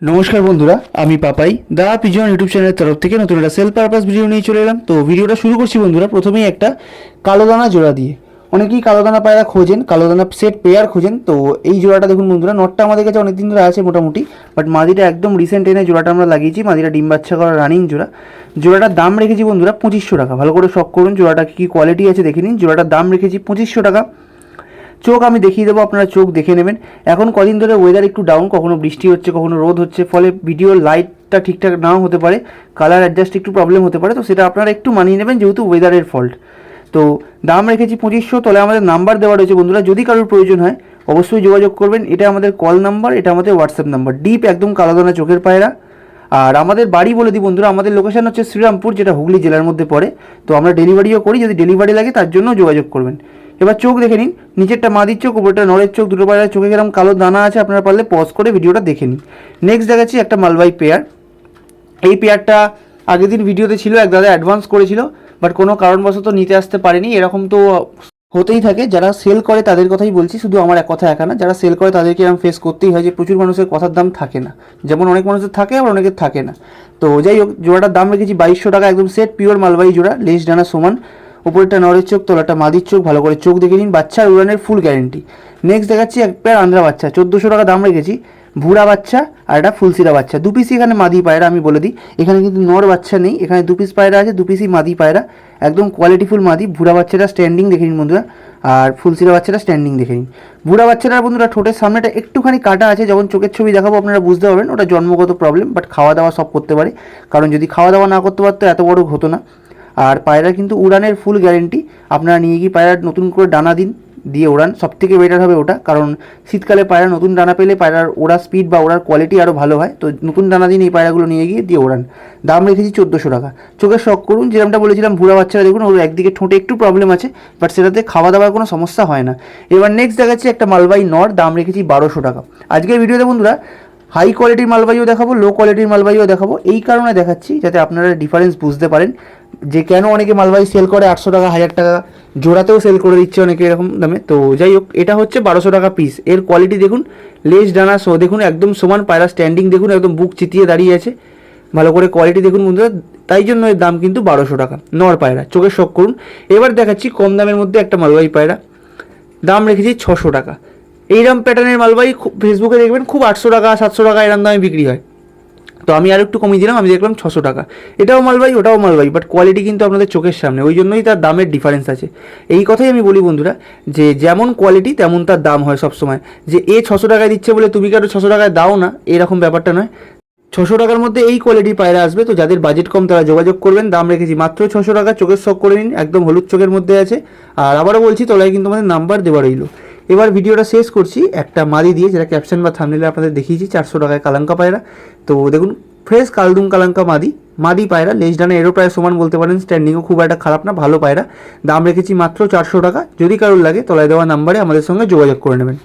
নমস্কার বন্ধুরা, আমি পাপাই দা পিজন ইউটিউব চ্যানেলের তরফ থেকে নতুন একটা সেল পারপাস ভিডিও নিয়ে চলে এলাম। তো ভিডিওটা শুরু করছি বন্ধুরা প্রথমেই একটা কালো দানা জোড়া দিয়ে। অনেকেই কালো দানা পায়রা খোঁজেন, কালো দানা সেট পেয়ার খোঁজেন। তো এই জোড়াটা দেখুন বন্ধুরা, নটটা আমাদের কাছে অনেক দিন ধরে আছে মোটামুটি, বাট মাদিটা একদম রিসেন্ট এনে জোড়াটা আমরা লাগিয়েছি। মাদিটা ডিম বাচ্চা করা রানিং জোড়া। জোড়াটার দাম রেখেছি বন্ধুরা 2500 টাকা। ভালো করে শখ করুন, জোড়াটা কী কোয়ালিটি আছে দেখে নিন। জোড়াটার দাম রেখেছি 2500 টাকা। চোখ আমি দেখিয়ে দেবো, আপনারা চোখ দেখে নেবেন। এখন কদিন ধরে ওয়েদার একটু ডাউন, কখনো বৃষ্টি হচ্ছে, কখনো রোদ হচ্ছে, ফলে ভিডিওর লাইটটা ঠিকঠাক নাও হতে পারে, কালার অ্যাডজাস্ট একটু প্রবলেম হতে পারে। তো সেটা আপনারা একটু মানিয়ে নেবেন, যেহেতু ওয়েদারের ফল্ট। তো দাম রেখেছি 2500। তলে আমাদের নাম্বার দেওয়া রয়েছে বন্ধুরা, যদি কারোর প্রয়োজন হয় অবশ্যই যোগাযোগ করবেন। এটা আমাদের কল নাম্বার, এটা আমাদের হোয়াটসঅ্যাপ নাম্বার। ডিপ একদম কালাদানা চোখের পায়রা। আর আমাদের বাড়ি বলে দিই বন্ধুরা, আমাদের লোকেশান হচ্ছে শ্রীরামপুর, যেটা হুগলি জেলার মধ্যে পড়ে। তো আমরা ডেলিভারিও করি, যদি ডেলিভারি লাগে তার জন্য যোগাযোগ করবেন। এবার চোখ দেখে নিন, নিচেরটা মাদির চোখ, উপরটা নরের চোখ। দুটো পায়রার চোখে কিরকম কালো দানা আছে আপনারা পারলে পজ করে ভিডিওটা দেখে নিন। নেক্সট দেখাচ্ছি একটা মালবাই পেয়ার। এই পেয়ারটা আগের দিন ভিডিওতে ছিল, এক দাদা অ্যাডভান্স করেছিল, বাট কোনো কারণবশত নিতে আসতে পারেনি। এরকম তো হতেই থাকে, যারা সেল করে তাদের কথাই বলছি, শুধু আমার এক কথা একা না। যারা সেল করে তাদেরকে এরকম ফেস করতেই হয় যে প্রচুর মানুষের কথার দাম থাকে না, যেমন অনেক মানুষের থাকে আবার অনেকের থাকে না। তো যাই হোক, জোড়াটার দাম রেখেছি 2200 টাকা। একদম সেট পিওর মালবাই জোড়া, লেজ ডানা সমান, উপরেরটা নরের চোখ, তলাটা মাদির চোখ। ভালো করে চোখ দেখে নিন, বাচ্চার উড়ানের ফুল গ্যারেন্টি। নেক্সট দেখাচ্ছি এক পেয়ার আন্দ্রা বাচ্চা, 1400 টাকা দাম রেখেছি। ভুরা বাচ্চা আর একটা ফুলসিরা বাচ্চা, দু পিসই এখানে মাদি পায়রা। আমি বলে দিই, এখানে কিন্তু নর বাচ্চা নেই, এখানে দু পিস পায়রা আছে, দু পিসই মাদি পায়রা, একদম কোয়ালিটিফুল মাদি। ভুরা বাচ্চাটা স্ট্যান্ডিং দেখে নিন বন্ধুরা, আর ফুলসিরা বাচ্চাটা স্ট্যান্ডিং দেখে নিন। ভুরা বাচ্চাটার বন্ধুরা ঠোঁটের সামনেটা একটুখানি কাটা আছে, যখন চোখের ছবি দেখাবো আপনারা বুঝতে পারবেন ওটা জন্মগত প্রবলেম, বাট খাওয়া দাওয়া সব করতে পারে। কারণ যদি খাওয়া দাওয়া না করতে পারতো এত বড় হতো না। আর পায়রা কিন্তু উড়ানের ফুল গ্যারেন্টি। আপনারা নিয়ে গিয়ে পায়রার নতুন করে ডানা দিন, দিয়ে ওড়ান, সব থেকে বেটার হবে ওটা। কারণ শীতকালে পায়রা নতুন ডানা পেলে পায়রার ওড়ার স্পিড বা ওড়ার কোয়ালিটি আরও ভালো হয়। তো নতুন ডানা দিন এই পায়রাগুলো নিয়ে গিয়ে দিয়ে ওড়ান। দাম রেখেছি 1400 টাকা। চোখের শখ করুন, যেরকমটা বলেছিলাম ভুরা বাচ্চারা দেখুন, ওর একদিকে ঠোঁটে একটু প্রবলেম আছে, বাট সেটাতে খাওয়া দাওয়ার কোনো সমস্যা হয় না। এবার নেক্সট দেখাচ্ছি একটা মালবাই নর, দাম রেখেছি 1200 টাকা। আজকের ভিডিওতে বন্ধুরা হাই কোয়ালিটির মালবাইও দেখাবো, লো কোয়ালিটির মালবাইও দেখাবো। এই কারণে দেখাচ্ছি যাতে আপনারা ডিফারেন্স বুঝতে পারেন, যে কেন অনেকে মালবাই সেল করে 800 টাকা 1000 টাকা জোড়াতেও সেল করে দিচ্ছে অনেকে এরকম দামে। তো যাই হোক, এটা হচ্ছে 1200 টাকা পিস। এর কোয়ালিটি দেখুন, লেজ ডানা সো দেখুন একদম সমান, পায়রা স্ট্যান্ডিং দেখুন একদম বুক চিতিয়ে দাঁড়িয়ে আছে। ভালো করে কোয়ালিটি দেখুন বন্ধুরা, তাই জন্য এর দাম কিন্তু 1200 টাকা। নর পায়রা, চোখের শখ করুন। এবার দেখাচ্ছি কম দামের মধ্যে একটা মালবাই পায়রা, দাম রেখেছি 600 টাকা। এইরকম প্যাটার্নের মালবাই ফেসবুকে দেখবেন খুব 800 টাকা 700 টাকা এরকম দামে বিক্রি হয়। তো আমি আর একটু কমিয়ে দিলাম, আমি দেখলাম 600 টাকা। এটাও মালবাই ওটাও মালবাই, বাট কোয়ালিটি কিন্তু আপনাদের চোখের সামনে, ওই জন্যই তার দামের ডিফারেন্স আছে। এই কথাই আমি বলি বন্ধুরা, যে যেমন কোয়ালিটি তেমন তার দাম হয় সবসময়। যে 600 টাকায় দিচ্ছে বলে তুমি কারো 600 টাকায় দাও না, এরকম ব্যাপারটা নয়। 600 টাকার মধ্যে এই কোয়ালিটির পায়রা আসবে। তো যাদের বাজেট কম তারা যোগাযোগ করবেন। দাম রেখেছি মাত্র 600 টাকা। চোখের শখ করে নিন, একদম হলুদ চোখের মধ্যে আছে। আর আবারও বলছি, তলায় কিন্তু আমাদের নাম্বার দেওয়া রইল। এবার ভিডিওটা শেষ করছি একটা মাদি দিয়ে, যেটা ক্যাপশন বা থাম্বনেলে আপনাদের দেখিয়েছি। 400 টাকায় কালাঙ্কা পায়রা। তো দেখুন ফ্রেশ কালদুম কালাঙ্কা মাদি পায়রা, লেজ ডানা এরও প্রায় সমান বলতে পারেন, স্ট্যান্ডিংও খুব একটা খারাপ না, ভালো পায়রা। দাম রেখেছি মাত্র 400 টাকা। যদি কারোর লাগে তলায় দেওয়া নাম্বারে আমাদের সঙ্গে যোগাযোগ করে নেবেন।